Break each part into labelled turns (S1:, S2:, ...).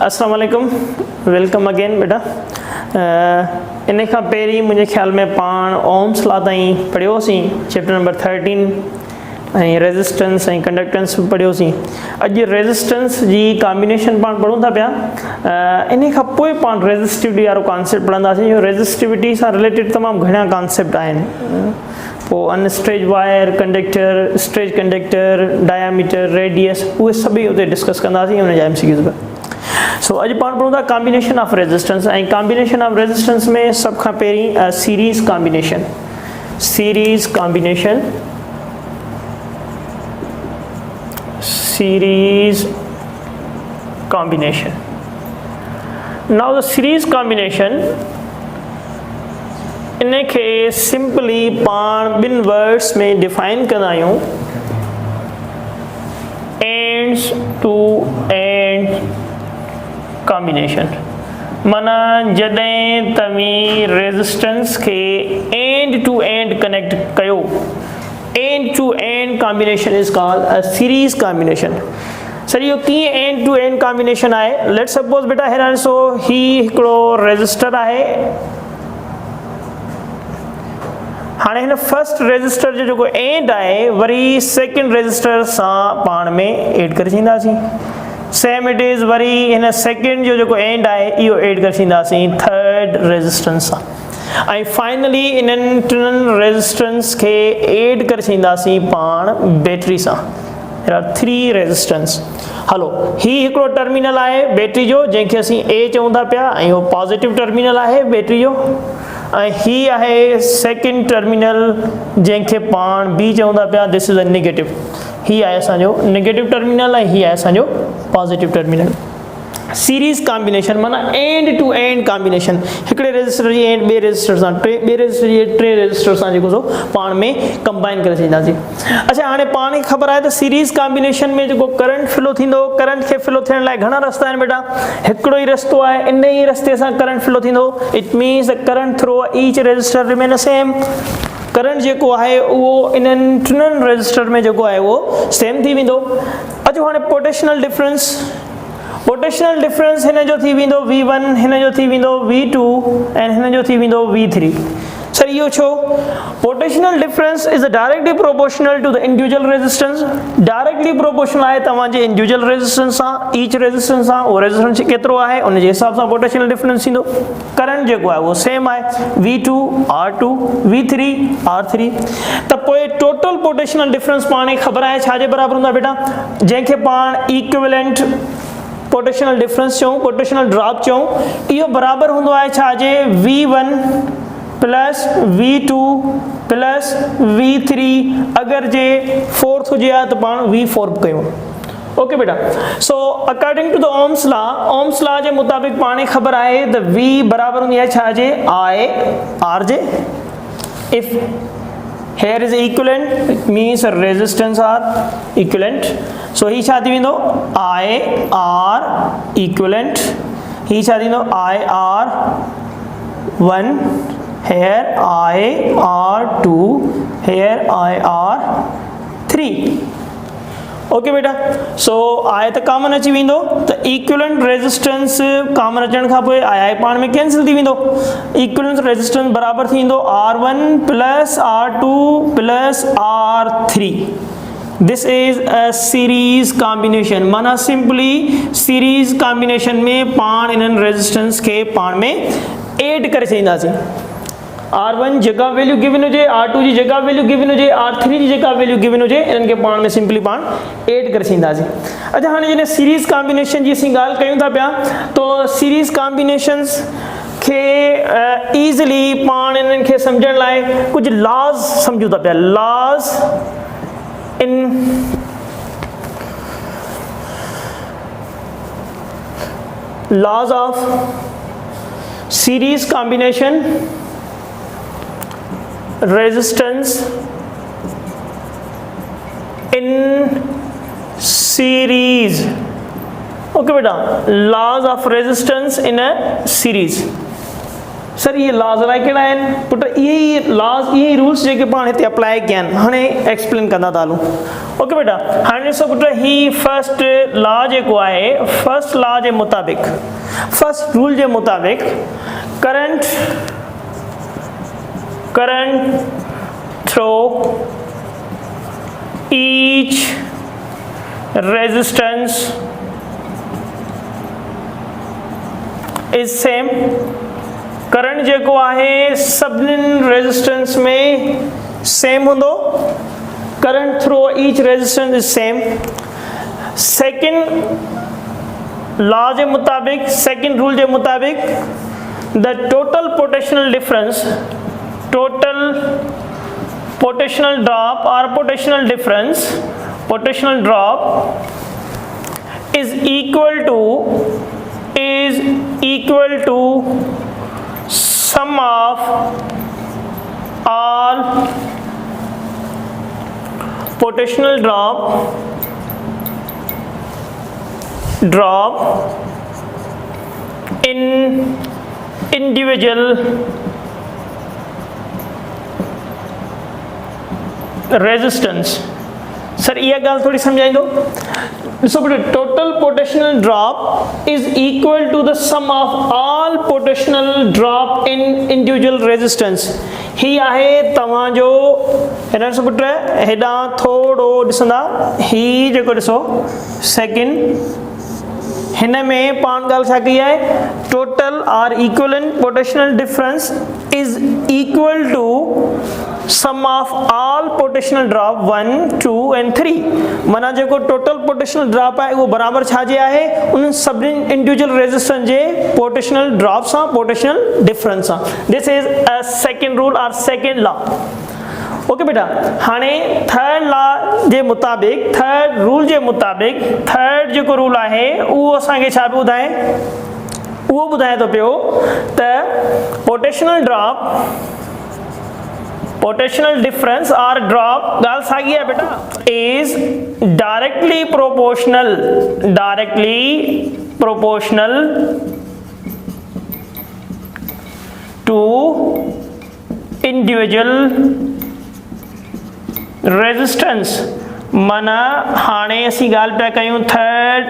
S1: अस्सलाम वालेकुम, welcome again बेटा। इन खां पहिरीं मुंहिंजे ख़्याल में पाण ओम्स लॉ ताईं पढ़ियोसीं, चैप्टर नंबर 13 ऐं रेज़िस्टेंस ऐं कंडक्टेंस बि पढ़ियोसीं। अॼु रेज़िस्टेंस जी कॉम्बिनेशन पाण पढ़ूं था पिया। इन खां पोइ पाण रेज़िस्टिविटी वारो कॉन्सेप्ट पढ़ंदासीं, जो रेज़िस्टिविटी सां रिलेटेड तमामु घणा कॉन्सेप्ट आहिनि। पोइ unstretched wire, conductor, stretch conductor, diameter, radius, उहे सभई उते डिस्कस कंदासीं हुन जा MCQs पे। सो अॼु पाण पढ़ूं था कॉम्बिनेशन ऑफ रेज़िस्टेंस, ऐं कॉम्बिनेशन ऑफ रेज़िस्टेंस में सभ खां पहिरीं series combination. Series combination, series combination. Now the series combination इन खे सिंपली पाण ॿिनि वर्ड्स में डिफाइन कंदा आहियूं, एंड्स टू एंड कॉम्बिनेशन। माना जॾहिं तव्हीं रेज़िस्टेंस खे एंड टू एंड कनेक्ट कयो, end to end combination is called a series combination. Sir इहो कीअं एंड टू एंड कॉम्बिनेशन आहे? लेट सपोज बेटा हिन ॾिसो, ही हिकिड़ो रेज़िस्टर आहे। हाणे हिन फर्स्ट रेज़िस्टर जो जेको एंड आहे, वरी सेकेंड रेज़िस्टर सां पाण में एड करे छॾींदासीं। सेम इट इज़, वरी हिन सेकेंड जो जेको एंड आहे इहो एड करे छॾींदासीं थर्ड रेज़िस्टेंस सां। ऐं फाइनली इन्हनि टिनि रेज़िस्टेंस खे एड करे छॾींदासीं पाण बैटरी सां। There are 3 resistance. हलो, ही हिकिड़ो टर्मिनल आहे बैटरी जो, जंहिंखे असीं A चऊं था पिया, ऐं उहो पॉज़िटिव टर्मिनल आहे बैटरी जो। ऐं ही आहे सेकेंड टर्मिनल, जंहिंखे पाण B चऊं था पिया, दिस इज़ अ नेगेटिव। ही आहे असांजो नेगेटिव टर्मिनल ऐं ही आहे असांजो पॉज़िटिव टर्मिनल। सीरीज़ कॉम्बिनेशन माना एंड टू एंड कॉम्बिनेशन। हिकिड़े रेज़िस्टर जी एंड ॿिए रेज़िस्टर सां, ॿिए रेज़िस्टर जी टे रेज़िस्टर सां जेको सो पाण में कंबाइन करे छॾींदासीं। अच्छा, हाणे पाण खे ख़बर आहे त सीरीज़ कॉम्बिनेशन में जेको करंट फ्लो थींदो, करंट खे फ्लो थियण लाइ घणा रस्ता आहिनि बेटा? हिकिड़ो ई रस्तो आहे, इन ई रस्ते सां करंट फ्लो थींदो। It means the current through each resistor remain same. Current जेको आहे उहो इन्हनि टिनि रेज़िस्टर में जेको आहे उहो सेम थी वेंदो। अचो हाणे पोटेंशियल डिफरेंस। पोटेंशियल डिफरेंस हिन जो थी वेंदो V1, हिन जो थी वेंदो V2 ऐं हिन जो थी वेंदो V3। सर इहो छो? Potential difference is directly proportional to the individual resistance. Directly proportional आहे तव्हांजे इंडिविजुअल रेज़िस्टेंस सां, ईच रेज़िस्टेंस सां। उहो रेज़िस्टेंस केतिरो आहे उन जे हिसाब सां पोटेंशियल डिफरेंस थींदो। करंट जेको आहे उहो सेम आहे, V2 R2, V3 R3। त पोइ टोटल पोटेंशियल डिफरेंस पाण खे ख़बर आहे छाजे बराबरि हूंदा बेटा? जंहिंखे पाण इक्विवेलेंट पोटेंशियल डिफरेंस चऊं, पोटेंशियल ड्रॉप चऊं। इहो बराबरि हूंदो आहे छाजे? V1 plus V2 plus V3। अगरि जे फोर्थ हुजे हा त पाण V4 कयूं। ओके बेटा। So according to the Ohm's law, Ohm's law जे मुताबिक़ पाण खे ख़बर आहे त V बराबरि हूंदी आहे छाजे? I R J. If here is equivalent, it means resistance are equivalent. So ही छा थी वेंदो? I R equivalent। ही छा थींदो? I R1, here I R2, here I R3। Okay बेटा। सो I त कॉमन अची वेंदो, त इक्विवेलेंट रेज़िस्टेंस कॉमन अचण खां पोइ I पाण में कैंसिल थी वेंदो। इक्विवेलेंट रेज़िस्टेंस बराबरि थी वेंदो R1 plus R2 plus R3। This is a series combination. माना सिंपली सीरीज़ कॉम्बिनेशन में पाण इन्हनि रेज़िस्टेंस खे पाण में एड करे छॾींदासीं। R1 जेका वैल्यू गिवन हुजे, R2 जी जेका वैल्यू गिवन हुजे, R3 जी जेका वैल्यू गिवन हुजे, इन्हनि खे पाण में सिंपली पाण एड करे छॾींदासीं। अच्छा, हाणे जॾहिं सीरीज़ कॉम्बिनेशन जी असीं ॻाल्हि कयूं था पिया, तो सीरीज़ कॉम्बिनेशंस खे ईज़िली पाण इन्हनि खे सम्झण लाइ कुझु लॉज सम्झूं था पिया। Laws in laws of series combination, resistance in series. Okay बेटा, laws of resistance in a series. Sir ये लॉज अलाए कहिड़ा आहिनि? पुट इहे ई लॉज ये रूल्स जेके पाण हिते अप्लाई कया आहिनि हाणे एक्सप्लेन कंदा था हलूं। ओके बेटा हाणे ॾिसो पुट ही फर्स्ट लॉ जेको आहे फर्स्ट लॉ जे मुताबिक़ फर्स्ट रूल जे मुताबिक़ current through each resistance is same. Current जेको आहे सभिनीनि रेजिस्टेंस में सेम हूंदो। Current through each resistance is same. Second law जे मुताबिक़ सेकंड रूल जे मुताबिक़ the total potential difference total potential drop और potential difference potential drop is equal to sum of all potential drop in individual resistance। Sir ये गाल थोड़ी समझाई दो। So total potential drop is equal to the sum of all potential drop in individual resistance। ही आहे तव्हांजो हिन ॾिसो put हेॾां थोरो ॾिसंदा ही जेको ॾिसो सेकेंड हिन में पाण ॻाल्हि छा कई आहे total or equivalent potential difference is equal to sum of all potential drop 1 2 and 3। माना जेको टोटल पोटेंशियल ड्रॉप आहे उहो बराबर छाजे आहे उन सभिनी इंडिविजुअल रेजिस्टेंस जे पोटेंशियल ड्रॉप सां पोटेंशियल डिफरेंस सां। This is a second rule और सेकंड लॉ। ओके बेटा हाणे थर्ड लॉ जे मुताबिक़ थर्ड रूल जे मुताबिक़ थर्ड जेको रूल आहे उहो असांखे छा पियो ॿुधाए उहो ॿुधाए थो पियो त पोटेंशियल ड्रॉप पोटेंशियल डिफरेंस और ड्रॉप गाल सागी है बेटा is directly proportional to individual resistance. माना हाणे असीं ॻाल्हि पिया कयूं थर्ड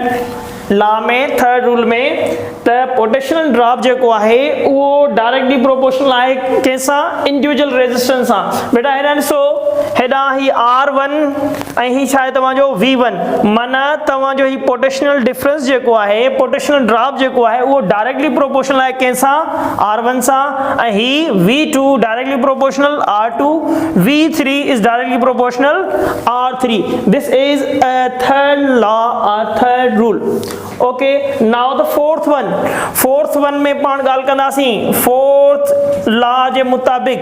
S1: लॉ में थर्ड रूल में त पोटेंशियल ड्रॉप जेको आहे उहो डायरेक्टली प्रोपोर्शनल आहे कंहिंसां इंडिविजुअल रेजिस्टेंस सां। बेटा हेॾा ॾिसो हेॾां ही R1 ऐं ही छा आहे तव्हांजो V1 माना तव्हांजो ही पोटेंशियल डिफरेंस जेको आहे पोटेंशियल ड्रॉप जेको आहे उहो डायरेक्टली प्रोपोर्शनल आहे कंहिंसां R1 सां ऐं ही V2 directly proportional R2 V3 is directly proportional R3। This is a third law और third rule. Okay now the fourth one में पाण ॻाल्हि कंदासीं फोर्थ लॉ जे मुताबिक़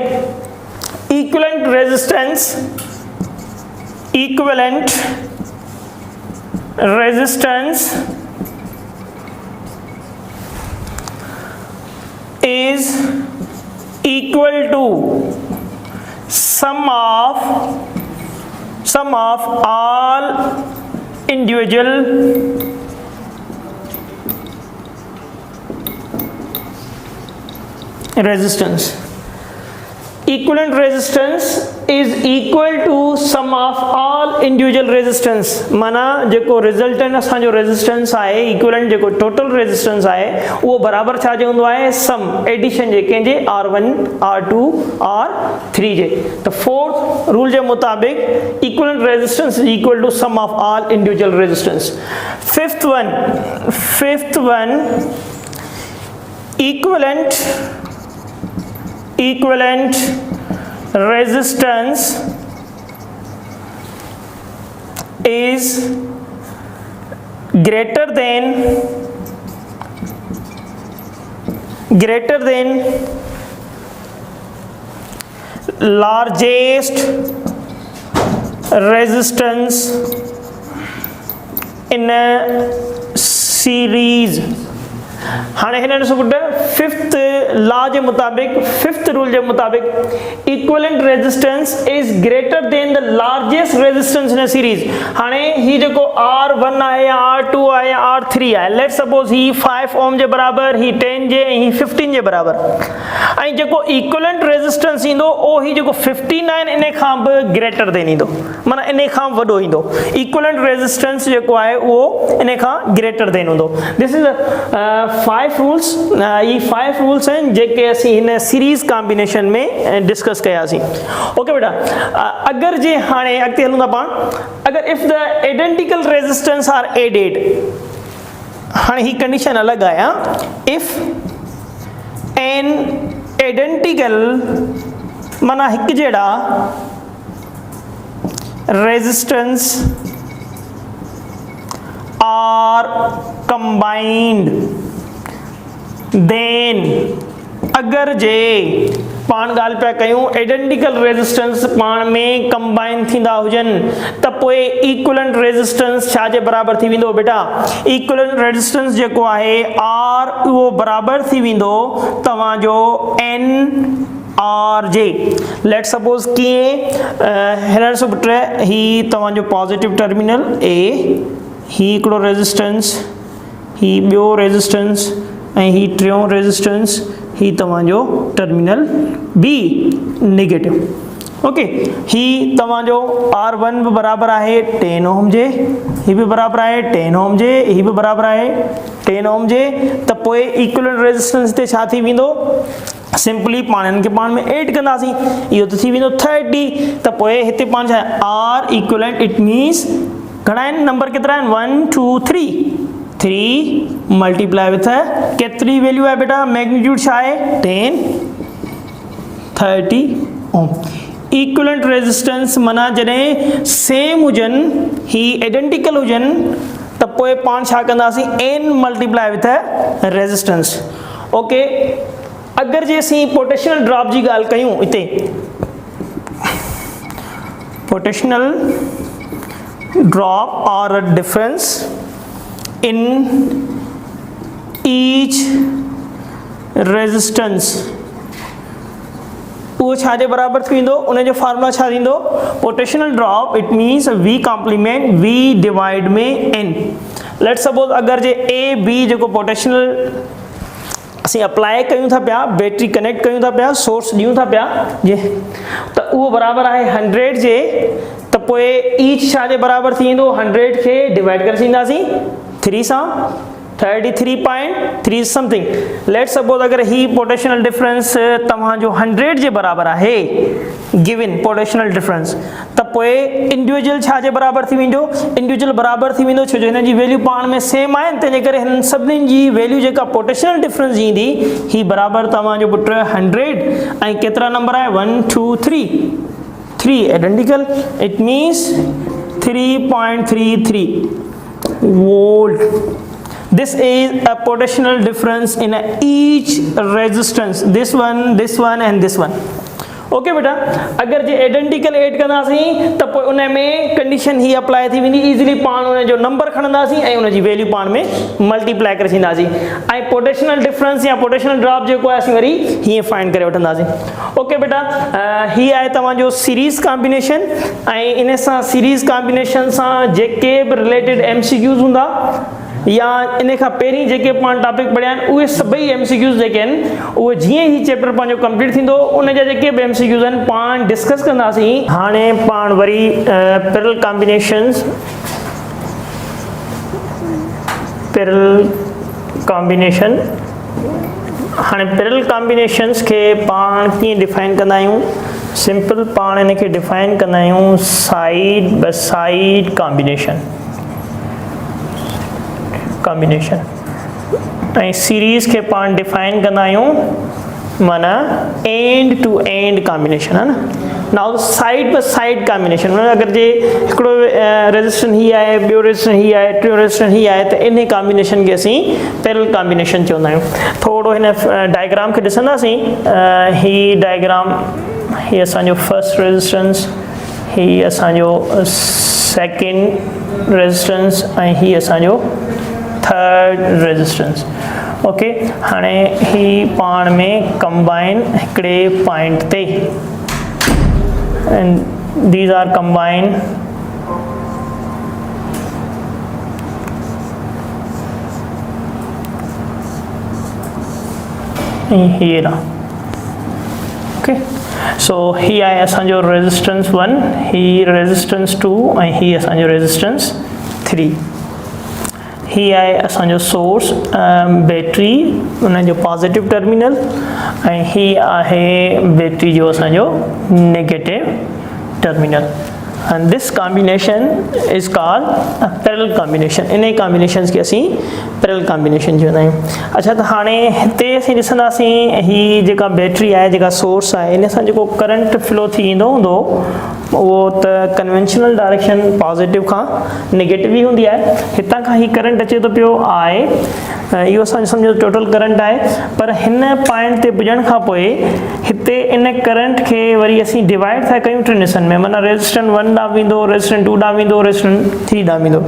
S1: equivalent resistance is equal to sum of all individual resistance। equivalent resistance is equal to sum of all individual resistance। माना जेको resultant असांजो रेजिस्टेंस आहे इक्विवेलेंट जेको टोटल रेजिस्टेंस आहे उहो बराबर छा जे हूंदो आहे सम एडिशन जे कंहिंजे R1 R2 R3 जे। त फोर्थ रूल जे मुताबिक़ equivalent resistance is equal to sum of all individual resistance. Fifth one equivalent resistance is greater than largest resistance in a series। हाणे हिन ॾिसो पुट फिफ्थ लॉ जे मुताबिक़ fifth rule जे मुताबिक़ equivalent resistance is greater than the largest resistance in series. हाणे ही जेको R1 आहे या R2 आहे या R3 आहे, लेट्स सपोज ही 5 ओम जे बराबर, ही 10 जे, ही 15 जे बराबर, ऐं जेको इक्विवेलेंट रेजिस्टेंस ईंदो ओ ही जेको 59 इन खां बि ग्रेटर देन ईंदो, माना इन खां वॾो ईंदो। इक्विवेलेंट रेजिस्टेंस जेको आहे उहो इन खां ग्रेटर देन हूंदो। This is 5 rules. ये 5 रूल्स हैं जेके असीं हिन सीरीज कॉम्बिनेशन में डिस्कस कयासीं। ओके बेटा, अगर जे हाणे अॻिते हलूं था पाण, अगर if the identical resistance are added, हाणे ही कंडीशन अलग आया, इफ एन आइडेंटिकल माना हिक जेड़ा रेजिस्टेंस आर कंबाइंड, देन अगर जे पाण ॻाल्हि पिया कयूं आइडेंटिकल रेजिस्टेंस पाण में कंबाइन थींदा हुजनि त पोइ इक्विवेलेंट रेजिस्टेंस छा जे बराबर थी वेंदो बेटा? इक्विवेलेंट रेजिस्टेंस जेको आहे आर उहो बराबर थी वेंदो तव्हांजो एन आर जे। लेट सपोज कीअं, हिन ॾिसो पुट ही तव्हांजो पॉजिटिव टर्मिनल ए, ही हिकिड़ो रेजिस्टेंस, ही ॿियो रेजिस्टेंस ऐं ही टियों रेजिस्टेंस, ही तव्हांजो टर्मिनल बी नेगेटिव। ओके, ही तव्हांजो R1 भी बराबर आहे 10 ओम जे, ही भी बराबर आहे 10 ओम जे, ही भी बराबर आहे 10 ओम जे, त पोइ इक्विवेलेंट रेजिस्टेंस ते छा थी वेंदो? सिंपली पाण इनके पाण में ऐड कंदासीं, इहो त थी वेंदो 30। त पोइ हिते पाण छा आर इक्विवेलेंट, इट मीन्स घणा आहिनि नंबर, केतिरा आहिनि? 1 2 3 मल्टीप्लाई विथ केतिरी वैल्यू है बेटा? मैग्नीट्यूड छा है? 10 30 ओम। इक्विवेलेंट रेजिस्टेंस माना जॾहिं सेम हुजनि, ही आइडेंटिकल हुजनि, त पोइ पाण छा कंदासीं? n multiply with resistance. Okay, अगर जे असीं पोटेंशियल ड्रॉप जी ॻाल्हि कयूं, हिते पोटेंशियल ड्रॉप और a difference in each resistance, वो छा जे बराबर थी वेंदो? उन जो फार्मूला छा थींदो? Potential drop it means V complement V divide में N। लेट सपोज अगर जे ए बी जेको पोटेंशियल असीं अप्लाई कयूं था पिया, बैटरी कनेक्ट कयूं था पिया, सोर्स ॾियूं था पिया जे, त उहो बराबर आहे 100 जे, त पोइ ईच छा जे बराबर थी वेंदो? 100 खे डिवाइड करे छॾींदासीं 3 सां, 33.3 समथिंग। लेट सपोज अगर ही पोटेंशियल डिफरेंस तव्हांजो 100 जे बराबर आहे, गिवन पोटेंशियल डिफरेंस, त पोइ इंडिविजुअल छा जे बराबर थी वेंदो? इंडिविजुअल बराबर थी वेंदो, छो जो हिन जी वैल्यू पाण में सेम आहे, तंहिंजे करे हिन सभिनीनि जी वैल्यू जेका पोटेंशियल डिफरेंस जी ईंदी, ही बराबर तव्हांजो पुट 100 ऐं केतिरा नंबर आहे? 1 2 3 identical, it means 3.33 volt. This is a potential difference in each resistance, this one and this one। Okay बेटा, अगर जे आइडेंटिकल ऐड कंदासीं त पोइ उन में कंडीशन ही अप्लाई थी वेंदी, इजीली पाण उन जो नंबर खणंदासीं ऐं उन जी वैल्यू पाण में मल्टीप्लाई करे छॾींदासीं, ऐं पोटेंशियल डिफरेंस या पोटेंशियल ड्रॉप जेको आहे असीं वरी हीअं फाइंड करे वठंदासीं। ओके बेटा, ही आहे तव्हांजो सीरीज़ कॉम्बिनेशन, ऐं इन सां सीरीज़ कॉम्बिनेशन सां जेके बि रिलेटेड MCQs हूंदा या इन खां पहिरीं जेके पाण टॉपिक पढ़िया आहिनि, उहे सभई MCQs जेके आहिनि, उहे जीअं ही चैप्टर पंहिंजो कंप्लीट थींदो, उन जा जेके बि MCQs आहिनि पाण डिस्कस कंदासीं। हाणे पाण worry parallel combinations, parallel combination, हाणे पैरेलल कॉम्बिनेशंस खे पाण कीअं डिफाइन कंदा आहियूं? सिंपल पाण इन खे डिफाइन कंदा आहियूं साइड बाय साइड कॉम्बिनेशन, ऐं सीरीज़ के पाण डिफाइन कंदा आहियूं माना एंड टू एंड कॉम्बिनेशन, है ना। Now side by side combination, अगर जे हिकिड़ो रेजिस्टेंस ही आहे, ॿियो रेजिस्टेंस ही आहे, टियों रेजिस्टेंस ही आहे, त इन कॉम्बिनेशन खे असीं पैरेलल कॉम्बिनेशन चवंदा आहियूं। थोरो हिन डायग्राम खे ॾिसंदासीं। ही डायग्राम, ही असांजो फर्स्ट रेजिस्टेंस, ही असांजो सेकेंड रेजिस्टेंस, ऐं ही असांजो थर्ड रेजिस्टेंस। ओके हाणे ही पाण में कंबाइन हिकिड़े पॉइंट ते and these are combine here. Okay, so ही आहे असांजो रेजिस्टेंस 1, ही रेजिस्टेंस 2 ऐं ही असांजो रेजिस्टेंस 3. ही आहे असांजो सोर्स बैटरी उन जो पॉजिटिव टर्मिनल ऐं ही आहे बैटरी जो असांजो negative terminal. And this combination is called a parallel combination. In combinations खे असीं parallel combination चवंदा आहियूं. अच्छा त हाणे हिते असीं ॾिसंदासीं ही जेका बैटरी आहे जेका सोर्स आहे इन सां जेको करंट फ्लो थी ईंदो हूंदो उहो त कन्वेंशनल डायरेक्शन पॉजिटिव खां नेगेटिव ई हूंदी आहे. हितां खां ही करंट अचे थो पियो आहे इहो असांजो सम्झो टोटल करंट आहे पर हिन पॉइंट ते पुॼण खां पोइ हिते इन करंट खे वरी असीं डिवाइड था कयूं टिनि हिस्सनि में माना रेजिस्टेंस 1 ॾांहुं वेंदो रेजिस्टेंस 2 ॾांहुं वेंदो रेजिस्टेंस 3 ॾांहुं वेंदो.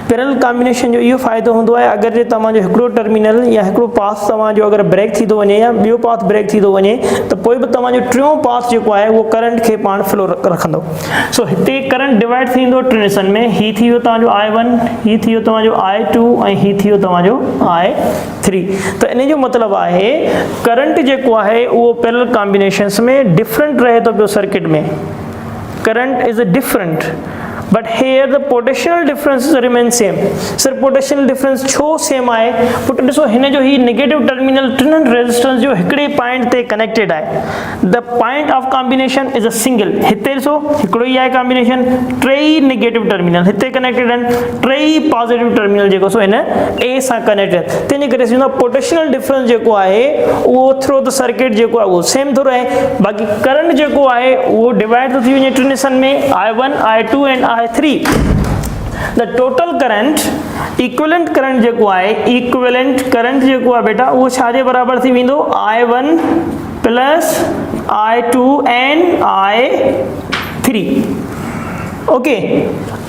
S1: पैरेलल कॉम्बिनेशन जो इहो फ़ाइदो हूंदो आहे अगरि जे तव्हांजो हिकिड़ो टर्मिनल या हिकिड़ो पाथ तव्हांजो अगरि ब्रेक थी थो वञे या ॿियो पाथ ब्रेक थी थो वञे त पोइ बि तव्हांजो टियों पाथ जेको आहे उहो करंट खे पाण फ्लो रखंदो. सो हिते करंट डिवाइड थींदो टिनि हिस्सनि में. ही थी वियो तव्हांजो I1, ही थी वियो तव्हांजो I2 ऐं ही थी वियो तव्हांजो I3. त इन जो मतिलबु आहे करंट जेको आहे उहो पैरेलल कॉम्बिनेशंस में डिफरेंट रहे थो पियो सर्किट में. Current is different but here the potential difference remains same. Sir potential difference छो सेम आहे पुट ॾिसो हिन जो ही नेगेटिव टर्मिनल टिननि रेजिस्टेंस जो हिकिड़े पॉइंट ते कनेक्टेड आहे. The point of combination is a single. हिते ॾिसो हिकिड़ो ई आहे कॉम्बिनेशन टई नेगेटिव टर्मिनल हिते कनेक्टेड आहिनि टई पॉजिटिव टर्मिनल जेको सो हिन ए सां कनेक्टेड. तंहिंजे करे असीं पोटेंशियल डिफरेंस जेको आहे उहो थ्रू द सर्किट जेको आहे उहो सेम थो रहे. बाक़ी करंट जेको आहे उहो डिवाइड थो थी वञे टिनि हिस्सनि में I1, I2 and I3. The total current equivalent current जेको आहे equivalent current जेको आहे बेटा उहो छाजे बराबर थी वेंदो I1 plus I2 and I3. Okay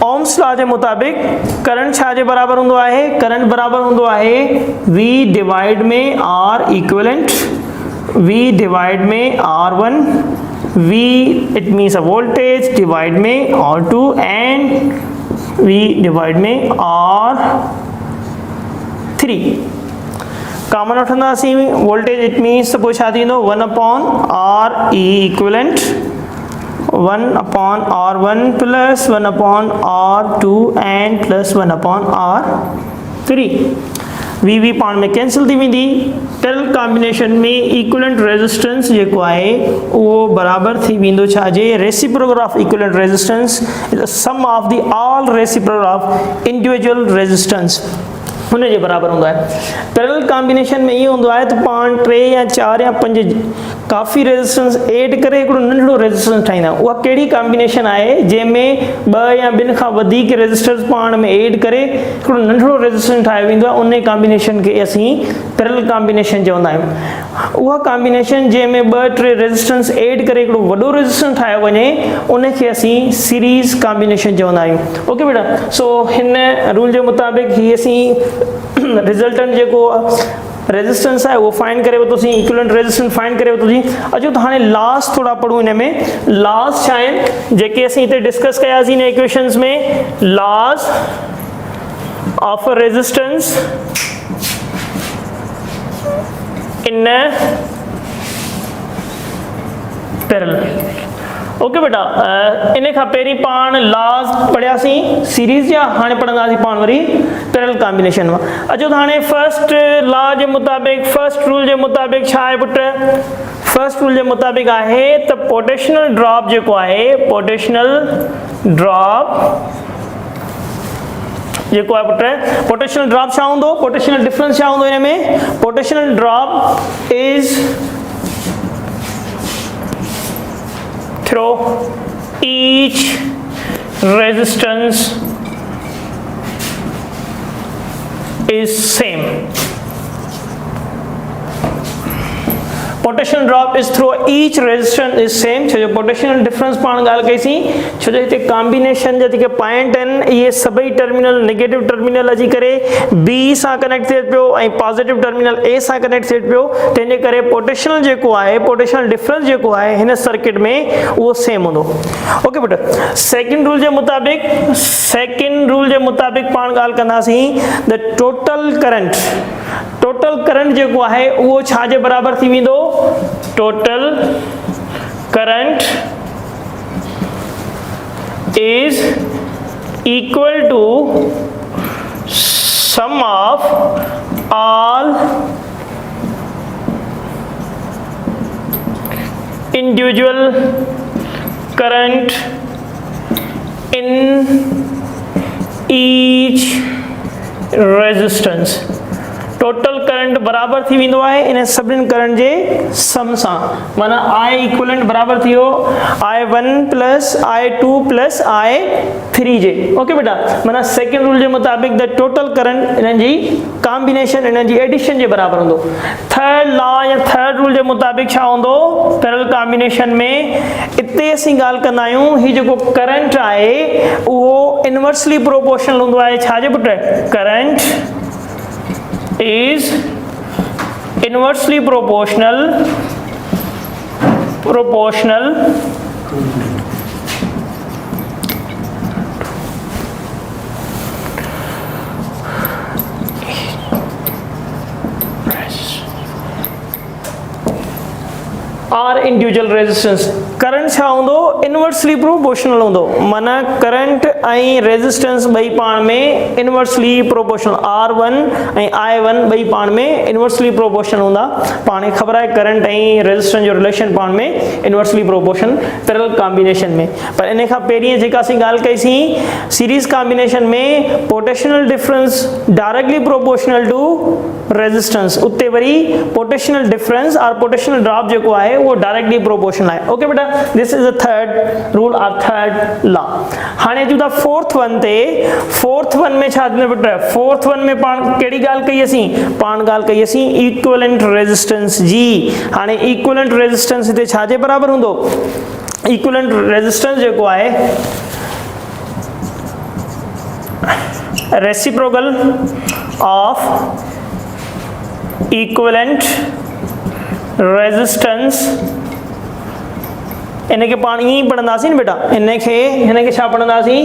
S1: Ohm's law जे मुताबिक करंट छाजे बराबर हूंदो आहे करंट बराबर हूंदो आहे V डिवाइड में R इक्विवेलेंट V डिवाइड में R1 V it means a voltage divide में R2 and V divide में R3. कॉमन वठंदासीं वोल्टेज इट मीन्स सपोज छा थींदो 1/R E equivalent 1/R1 plus 1/R2 and plus 1/R3. V पाण में cancel थी वेंदी. पैरेलल कॉम्बिनेशन में इक्विवेलेंट रेजिस्टेंस जेको आहे उहो बराबर थी वेंदो छाजे reciprocal of equivalent resistance is the sum of the all reciprocal of individual resistance हुन जे बराबर हूंदो आहे. पैरेलल कॉम्बिनेशन में इहो हूंदो आहे त पाण 3 या 4 या 5 काफ़ी रेजिस्टेंस ऐड करे हिकिड़ो नंढिड़ो रेजिस्टेंस ठाहींदा आहियूं. उहा कहिड़ी कॉम्बिनेशन आहे जंहिंमें 2 या 2 खां वधीक रेजिस्टेंस पाण में ऐड करे हिकिड़ो नंढिड़ो रेजिस्टेंस ठाहियो वेंदो आहे. उन कॉम्बिनेशन खे असीं पैरेलल कॉम्बिनेशन चवंदा आहियूं. उहा कॉम्बिनेशन जंहिंमें 2-3 रेजिस्टेंस ऐड करे हिकिड़ो वॾो रेजिस्टेंस ठाहियो वञे उनखे असीं सीरीज़ कॉम्बिनेशन चवंदा आहियूं. ओके बेटा. सो हिन रूल जे मुताबिक ही असीं रिजल्टेंट जेको रेजिस्टेंस आहे वो फाइंड करे वरितोसीं इक्विवेलेंट रेजिस्टेंस फाइंड करे वरितोसीं. अचो त हाणे लॉस थोड़ा पढ़ूं. हिन में लॉस छा आहिनि जेके असीं हिते डिस्कस कयासीं इन इक्वेशंस में. Loss of a resistance in parallel. Okay बेटा इन खां पहिरीं पाण लॉस पढ़ियासीं सीरीज़ जा. हाणे पढ़ंदासीं पाण वरी पैरेलल कॉम्बिनेशन मां. अचो त हाणे फर्स्ट लॉ जे मुताबिक फर्स्ट रूल जे मुताबिक छा आहे पुट फर्स्ट रूल जे मुताबिक आहे त पोटेंशियल ड्रॉप जेको आहे पोटेंशियल ड्रॉप जेको आहे पुट पोटेंशियल ड्रॉप छा हूंदो पोटेंशियल डिफरेंस छा हूंदो हिन में. Potential drop is through each resistance is same. Potential drop is through each resistance is same, छो जो पोटेंशियल डिफरेंस पाण ॻाल्हि कईसीं, छो जो हिते कॉम्बिनेशन जा जेके पॉइंट आहिनि इहे सभई टर्मिनल नेगेटिव टर्मिनल अची करे बी सां कनेक्ट थिए पियो ऐं पॉजिटिव टर्मिनल ए सां कनेक्ट थिए पियो, तंहिंजे करे पोटेंशियल जेको आहे, पोटेंशियल डिफरेंस जेको आहे हिन सर्किट में उहो सेम हूंदो। ओके बेटा, सेकंड रूल जे मुताबिक पाण ॻाल्हि कंदासीं द टोटल करंट जेको आहे उहो छा जे बराबर थी वेंदो, total current is equal to sum of all individual current in each resistance। Total current बराबर थी वेंदो आहे इन सभिनी करंट जे सम सां, माना I इक्विवेलेंट बराबर थियो I1 plus I2 plus I3 जे। ओके बेटा, माना सेकंड रूल जे मुताबिक द टोटल करंट इन्हनि जी कॉम्बिनेशन, इन्हनि जी एडिशन जे बराबर हूंदो। थर्ड लॉ या थर्ड रूल जे मुताबिक छा हूंदो, पैरेलल कॉम्बिनेशन में इते असीं ॻाल्हि कंदा आहियूं ही जेको करंट आहे उहो इनवर्सली प्रोपोर्शनल हूंदो आहे छा जे put, current is inversely proportional are individual resistance. Current छा हूंदो, इनवर्सली प्रोपोर्शनल हूंदो, माना करंट ऐं रेजिस्टेंस ॿई पाण में इनवर्सली प्रोपोर्शनल, R1 ऐं I1 ॿई पाण में इनवर्सली प्रोपोर्शनल हूंदा। पाण खे ख़बर आहे करंट ऐं रेजिस्टेंस जो रिलेशन पाण में इनवर्सली प्रोपोर्शनल पैरेलल कॉम्बिनेशन में। पर इन खां पहिरीं जेका असीं ॻाल्हि कईसीं सीरीज़ कॉम्बिनेशन में potential difference directly proportional to resistance, उते वरी पोटेंशियल डिफरेंस और पोटेंशियल ड्रॉप जेको आहे वो डायरेक्टली प्रोपोर्शनल है। ओके बेटा, this is the third rule और थर्ड लॉ। हाणे जो फोर्थ वन ते, फोर्थ वन में छा बेटा, फोर्थ वन में पाण केड़ी गाल कई असी, पाण गाल कई असी इक्विवेलेंट रेजिस्टेंस जी। हाणे इक्विवेलेंट रेजिस्टेंस इते छा जे बराबर हुंदो, इक्विवेलेंट रेजिस्टेंस जेको आहे रेसिप्रोकल ऑफ इक्विवेलेंट रेजिस्टेंस, इनके पाण ई पढ़ंदासीं न बेटा, हिनके छा पढ़ंदासीं,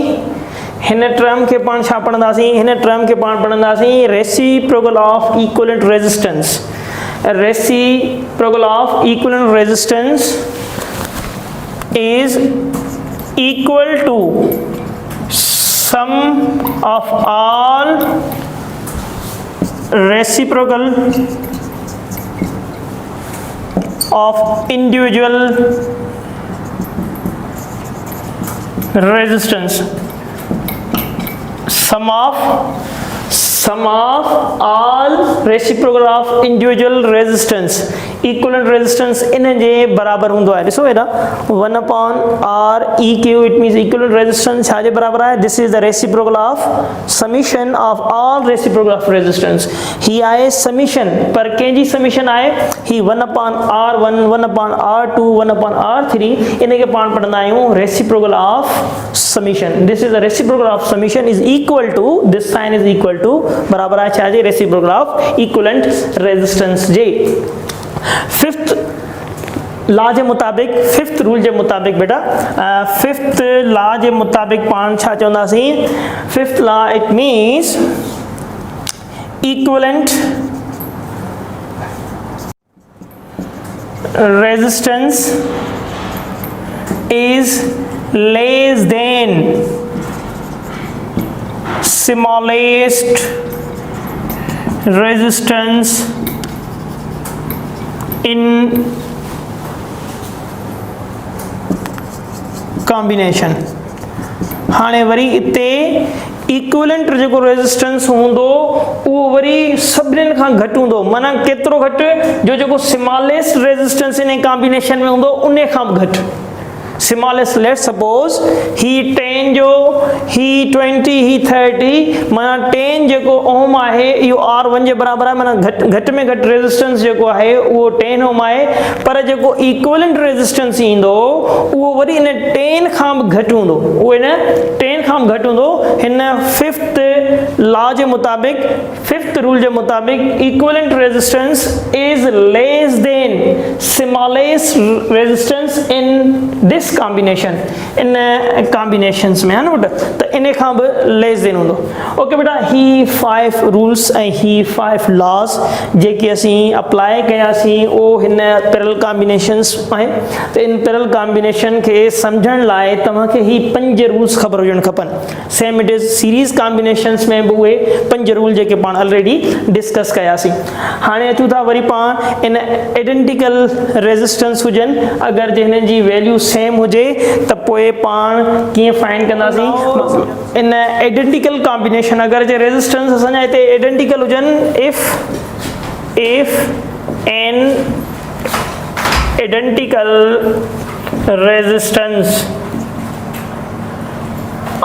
S1: हिन टर्म के पाण छा पढ़ंदासीं, हिन टर्म के पाण पढ़ंदासीं reciprocal of equivalent resistance. Reciprocal of equivalent resistance is equal to sum of all reciprocal of individual resistance, sum of all reciprocal of individual resistance, equivalent resistance इन जे बराबर हूंदो आहे। ॾिसो हेॾा 1 upon R EQ, it means equivalent resistance छा जे बराबर आहे, this is the reciprocal of summation of all reciprocal of resistance। ही आहे summation, पर कंहिंजी summation आहे, ही 1 upon R1, 1 upon R2, 1 upon R3, इनखे पाण पढ़ंदा आहियूं reciprocal of summation। This is the reciprocal of summation is equal to, this sign is equal to, बराबर आहे छा जे, reciprocal of equivalent resistance जे। फिफ्थ लॉ जे मुताबिक, फिफ्थ रूल जे मुताबिक बेटा, फिफ्थ लॉ जे मुताबिक पाण छा चवंदासीं, fifth law it means equivalent resistance is less than smallest resistance in combination। हाणे वरी इते इक्विवेलेंट जेको रेजिस्टेंस हूंदो उहो वरी सभिनीनि खां घटि हूंदो, माना केतिरो घटि, जो जेको स्मॉलेस्ट रेजिस्टेंस इन कॉम्बिनेशन में हूंदो उन खां बि घटि। स्मॉलेस्ट लेट सपोज ही 10 जो ही 20 ही 30 माना 10 जेको ओम आहे इहो R1 जे बराबर आहे माना घट में घट रेजिस्टेंस जेको आहे वो 10 ओम आहे पर जेको इक्विवेलेंट रेजिस्टेंस इंदो वो वरी इन 10 खां घट हुंदो वो इन 10 खां घट हुंदो इन 5th लॉ जे मुताबिक 5th रूल जे मुताबिक equivalent resistance is less than smallest resistance in this combination in combinations में है ना बेटा तो इन खां भी लेस देन हुंदो ओके बेटा ही 5 रूल्स ऐं ही 5 लॉज जेके असी अप्लाई कयासीं ओ हिन पैरेलल कॉम्बिनेशंस में तो इन पैरेलल कॉम्बिनेशन के समझण लाए तव्हांखे ही 5 रूल्स खबर हुजण खपनि same it is series combinations में भी उहे 5 रूल जेके पाण ऑलरेडी डिस्कस कयासीं हाणे अचूं था वरी पाण इन आइडेंटिकल रेजिस्टेंस हुजनि अगर जे हिननि जी वैल्यू सेम हुजे त पोइ पाण कीअं फाइंड कंदासीं इन आइडेंटिकल कॉम्बिनेशन अगर जे रेजिस्टेंस असांजा हिते आइडेंटिकल हुजनि if an identical resistance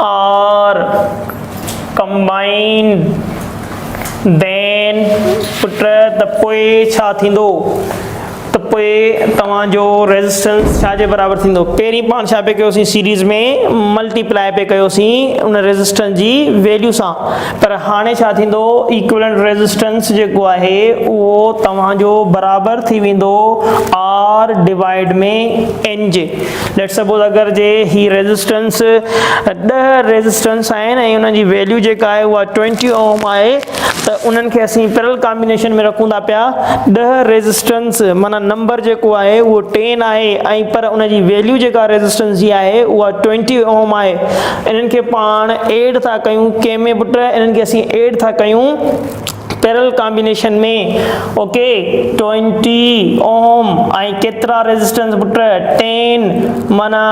S1: are combined then put त पोइ छा थींदो त पोइ तव्हांजो रेजिस्टेंस छा जे बराबर थींदो पहिरीं पाण छा पे कयोसीं सीरीज़ में मल्टीप्लाई पे कयोसीं उन रेजिस्टेंस जी वैल्यू सां पर हाणे छा थींदो इक्विवेलेंट रेजिस्टेंस जेको आहे उहो तव्हांजो बराबर थी वेंदो R डिवाइड में N जे लेट सपोज अगर जे ही रेजिस्टेंस 10 रेजिस्टेंस आहिनि ऐं उन जी वैल्यू जेका आहे उहा 20 ओम आहे त उन्हनि खे असीं पैरेलल कॉम्बिनेशन में रखूं था पिया 10 रेजिस्टेंस माना नंबर जेको आहे उहो 10 आहे ऐं पर उन जी वैल्यू जेका रेजिस्टेंस जी आहे उहा 20 ओम आहे इन्हनि खे पाण ऐड था कयूं कंहिंमें पुट इन्हनि खे असीं ऐड था कयूं पैरेलल कॉम्बिनेशन में ओके 20 ओम ऐं केतिरा रेजिस्टेंस पुट 10 माना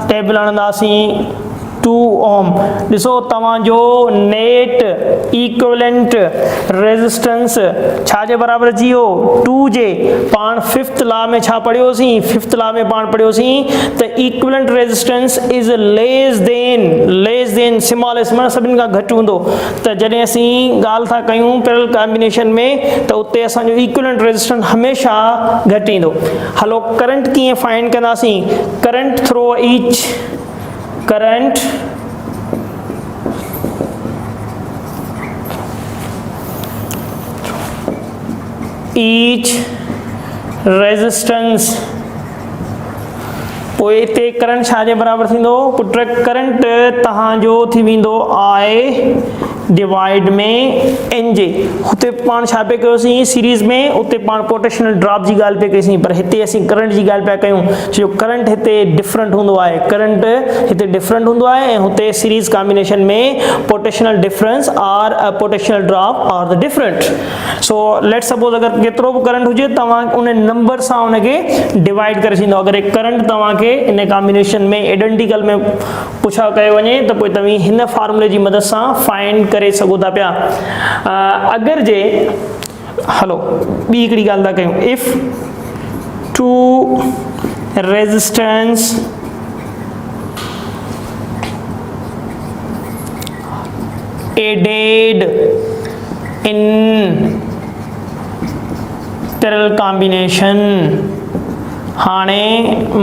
S1: टेबल हणंदासीं 2 ओम ॾिसो तव्हांजो नेट इक्विवेलेंट रेजिस्टेंस छा जे बराबर अची वियो 2 जे पाण 5th लॉ में छा पढ़ियोसीं 5th लॉ में पाण पढ़ियोसीं त equivalent resistance is less than smallest माना सभिनि खां घटि हूंदो त जॾहिं असीं ॻाल्हि था कयूं पैरेलल कॉम्बिनेशन में त उते असांजो इक्विवेलेंट रेजिस्टेंस हमेशह घटि ईंदो हलो करंट कीअं फाइंड कंदासीं current throw each current each resistance पोइ हिते करंट छा जे बराबर थींदो पुट करंट तव्हांजो थी वेंदो I डिवाइड में N जे हुते पाण छा पे कयोसीं सीरीज़ में उते पाण पोटेंशियल ड्रॉप जी ॻाल्हि पे कईसीं पर हिते असीं करंट जी ॻाल्हि पिया कयूं छो करंट हिते डिफरेंट हूंदो आहे करंट हिते डिफरेंट हूंदो आहे ऐं हुते सीरीज़ कॉम्बिनेशन में potential difference are potential drop are the different so let suppose अगर केतिरो बि करंट हुजे तव्हां उन नंबर सां उनखे डिवाइड करे छॾींदो अगर करंट तव्हांखे इन कॉम्बिनेशन में आइडेंटिकल में पुछा कयो वञे त पोइ तव्हां हिन फार्मूले जी मदद सां फाइंड करे सघो था पिया अगर जे हलो ॿी हिकिड़ी ॻाल्हि था कयूं if two resistance added in parallel combination हाणे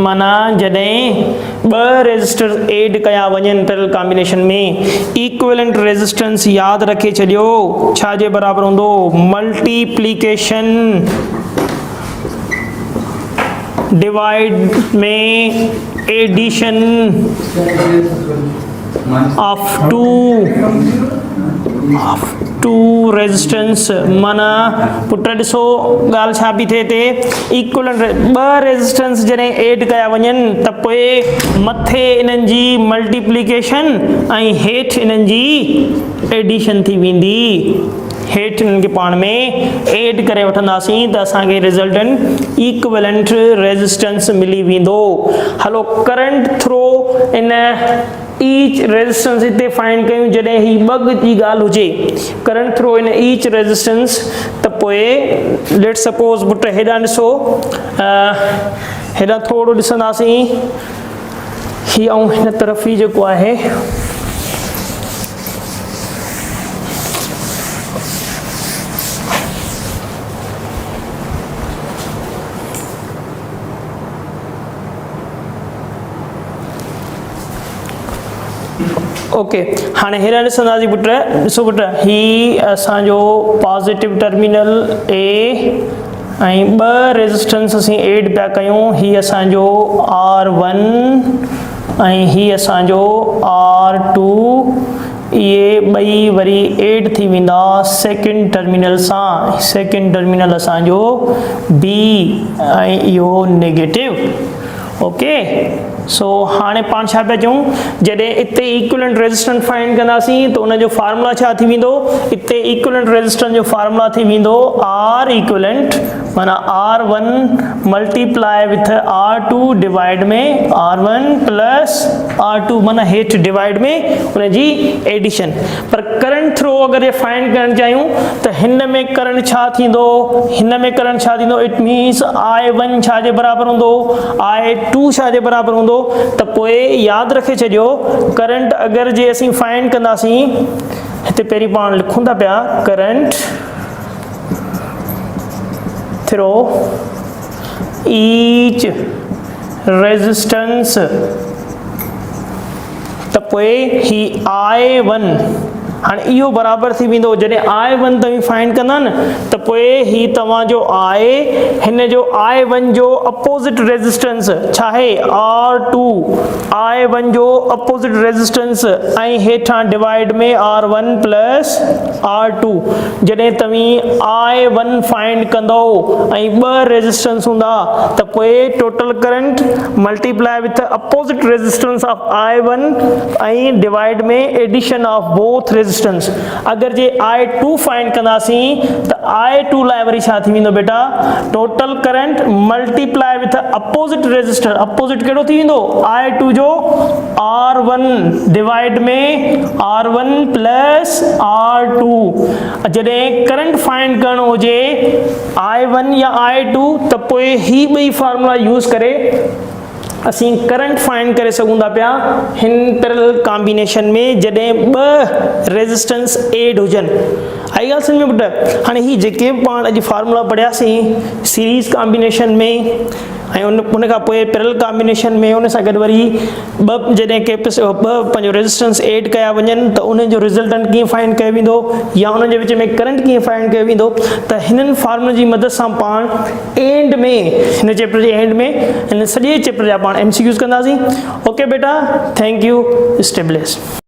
S1: माना जॾहिं 2 रेजिस्टर ऐड कया वञनि पैरेलल कॉम्बिनेशन में इक्विवेलेंट रेजिस्टेंस यादि रखे छॾियो छा जे बराबर हूंदो मल्टीप्लिकेशन डिवाइड में एडिशन ऑफ टू रेजिस्टेंस माना पुट ॾिसो ॻाल्हि छा पई थिए हिते इक्विवेलेंट 2 रेजिस्टेंस जॾहिं ऐड कया वञनि त पोइ मथे इन्हनि जी मल्टीप्लिकेशन ऐं हेठि इन्हनि जी एडिशन थी वेंदी हेठि इन्हनि खे पाण में ऐड करे वठंदासीं त असांखे रिजल्टेंट इक्विवेलेंट रेजिस्टेंस मिली वेंदो हलो current through in each resistance इते फाइंड कयूं जॾहिं ही 2 जी ॻाल्हि हुजे current through in each resistance त पोइ लेट सपोज पुट हेॾां ॾिसो हेॾां थोरो ॾिसंदासीं ही ऐं हिन तरफ़ ही जेको आहे ओके हाणे हेॾा ॾिसंदासीं पुट ॾिसो पुट ही असांजो पॉजिटिव टर्मिनल ए ऐं ॿ रेजिस्टेंस असीं एड पिया कयूं ही असांजो R1 ऐं ही असांजो R2 ये ॿई वरी एड थी वेंदा सेकेंड टर्मिनल सां सेकेंड टर्मिनल असांजो B ऐं इहो नेगेटिव ओके सो हाणे पाण छा पिया चऊं जॾहिं इते इक्विवेलेंट रेजिस्टेंस फाइंड कंदासीं त उनजो फार्मूला छा थी वेंदो इते इक्विवेलेंट रेजिस्टेंस जो फार्मूला थी वेंदो R इक्विवेलेंट माना R1 multiply with R2 divide में R1 प्लस R2 माना हेठि डिवाइड में उनजी एडिशन पर करंट थ्रो अगरि फाइंड करणु चाहियूं त हिन में करंट छा थींदो हिन में करंट छा थींदो इट मीन्स I1 छा जे बराबरि हूंदो I2 छा जे बराबरि हूंदो त पोइ यादि रखे छॾियो करंट अगरि जे असीं फाइंड कंदासीं हिते पहिरीं पाण लिखूं था पिया करंट थ्रो ईच रेजिस्टेंस त पोइ ही I1 हाणे इहो बराबरि थी वेंदो जॾहिं I1 तव्हां फाइंड कंदा न त पोइ ही तव्हांजो आहे हिन जो I1 जो अपोज़िट रेजिस्टेंस छा आहे R2 I1 जो अपोज़िट रेजिस्टेंस ऐं हेठां डिवाइड में R1 प्लस R2 जॾहिं तव्हां I1 फाइंड कंदो ऐं ॿ रेजिस्टेंस हूंदा त पोइ total current multiply with opposite resistance of I1 ऐं डिवाइड में एडिशन ऑफ बोथ रेजिस्टेंस अगर जे I2 फाइंड कंदासीं त I2 लाइ वरी छा थी वेंदो बेटा total current multiply with opposite resistor opposite कहिड़ो थी वेंदो I2 जो R1 डिवाइड में R1 प्लस R2 जॾहिं करंट फाइंड करणो हुजे I1 या I2 त पोइ ही ॿई फार्मूला यूज़ करे असीं करंट फाइंड करे सघूं था पिया हिन पैरेलल कॉम्बिनेशन में जॾहिं ॿ रेजिस्टेंस एड हुजनि आई ॻाल्हि सम्झ में पुट हाणे ही जेके पाण अॼु फार्मूला पढ़ियासीं सीरीज़ कॉम्बिनेशन में ऐं उन खां पोइ पैरेलल कॉम्बिनेशन में उन सां गॾु वरी ॿ जॾहिं ॿ पंहिंजो रेजिस्टेंस एड कया वञनि त उन जो रिज़ल्टेंट कीअं फाइंड कयो वेंदो या उन जे विच में करंट कीअं फाइंड कयो वेंदो त हिननि फार्मूले जी मदद सां पाण एंड में हिन चैप्टर जे एंड में हिन सॼे चैप्टर जा पाण MCQs कंदासीं ओके बेटा थैंक यू स्टे ब्लेस्ड